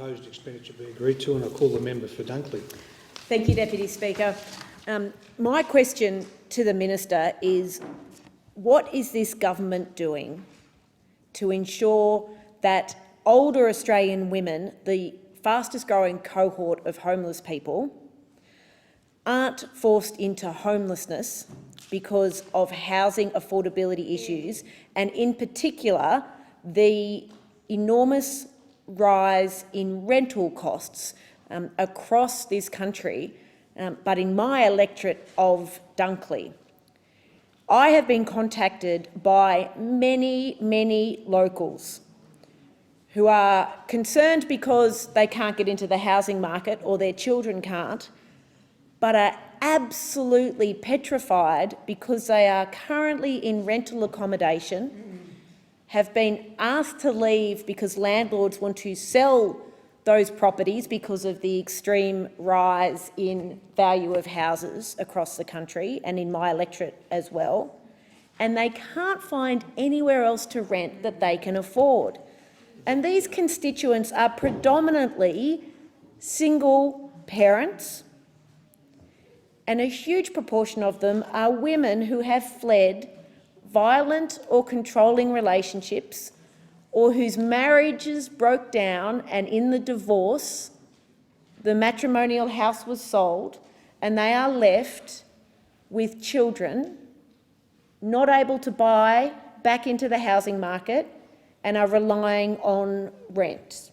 proposed expenditure be agreed to, and I call the member for Dunkley. Thank you, Deputy Speaker. My question to the Minister is, what is this government doing to ensure that older Australian women, the fastest growing cohort of homeless people, aren't forced into homelessness because of housing affordability issues, and in particular the enormous rise in rental costs across this country, but in my electorate of Dunkley. I have been contacted by many locals who are concerned because they can't get into the housing market or their children can't, but are absolutely petrified because they are currently in rental accommodation, have been asked to leave because landlords want to sell those properties because of the extreme rise in value of houses across the country and in my electorate as well, and they can't find anywhere else to rent that they can afford. And these constituents are predominantly single parents, and a huge proportion of them are women who have fled violent or controlling relationships, or whose marriages broke down, and in the divorce the matrimonial house was sold and they are left with children, not able to buy back into the housing market and are relying on rent.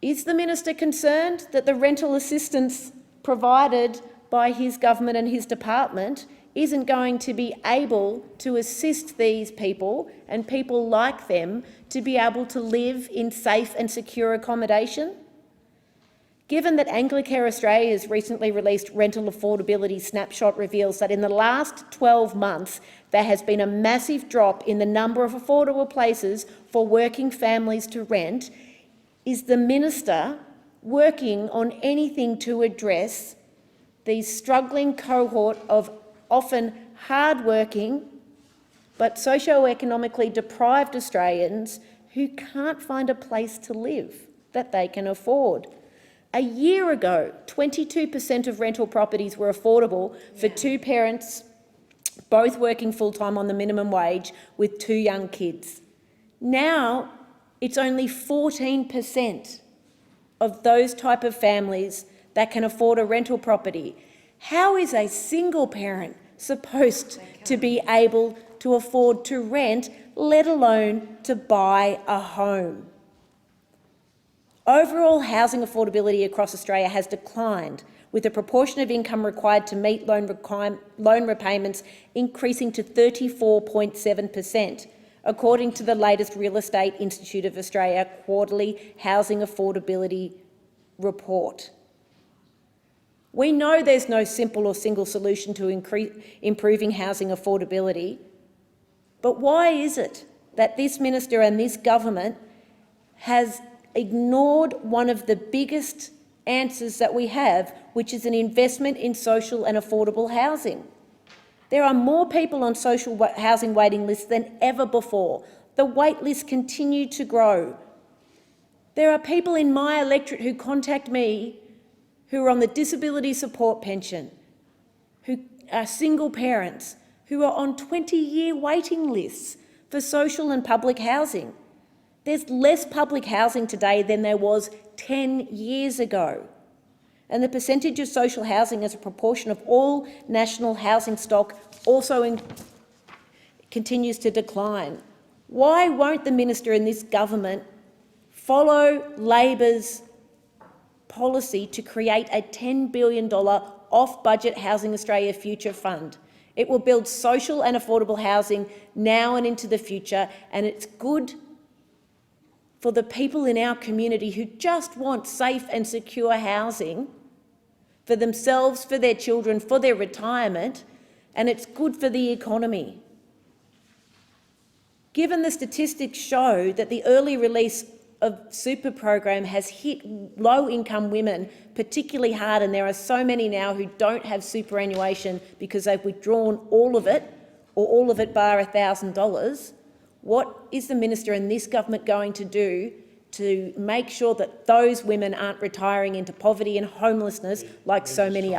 Is the Minister concerned that the rental assistance provided by his government and his department isn't going to be able to assist these people and people like them to be able to live in safe and secure accommodation? Given that Anglicare Australia's recently released rental affordability snapshot reveals that in the last 12 months there has been a massive drop in the number of affordable places for working families to rent, is the Minister working on anything to address these struggling cohort of often hard-working but socio-economically deprived Australians who can't find a place to live that they can afford? A year ago, 22% of rental properties were affordable for two parents, both working full-time on the minimum wage with two young kids. Now it's only 14% of those type of families that can afford a rental property. How is a single parent supposed to be able to afford to rent, let alone to buy a home? Overall housing affordability across Australia has declined, with the proportion of income required to meet loan repayments increasing to 34.7%, according to the latest Real Estate Institute of Australia quarterly housing affordability report. We know there's no simple or single solution to improving housing affordability, but why is it that this minister and this government has ignored one of the biggest answers that we have, which is an investment in social and affordable housing? There are more people on social housing waiting lists than ever before. The wait lists continue to grow. There are people in my electorate who contact me who are on the disability support pension, who are single parents, who are on 20-year waiting lists for social and public housing. There's less public housing today than there was 10 years ago. And the percentage of social housing as a proportion of all national housing stock also continues to decline. Why won't the minister in this government follow Labor's policy to create a $10 billion off-budget Housing Australia Future Fund? It will build social and affordable housing now and into the future, and it's good for the people in our community who just want safe and secure housing for themselves, for their children, for their retirement, and it's good for the economy. Given the statistics show that the early release of super program has hit low-income women particularly hard, and there are so many now who don't have superannuation because they've withdrawn all of it, or all of it bar $1,000, what is the minister and this government going to do to make sure that those women aren't retiring into poverty and homelessness like so many others.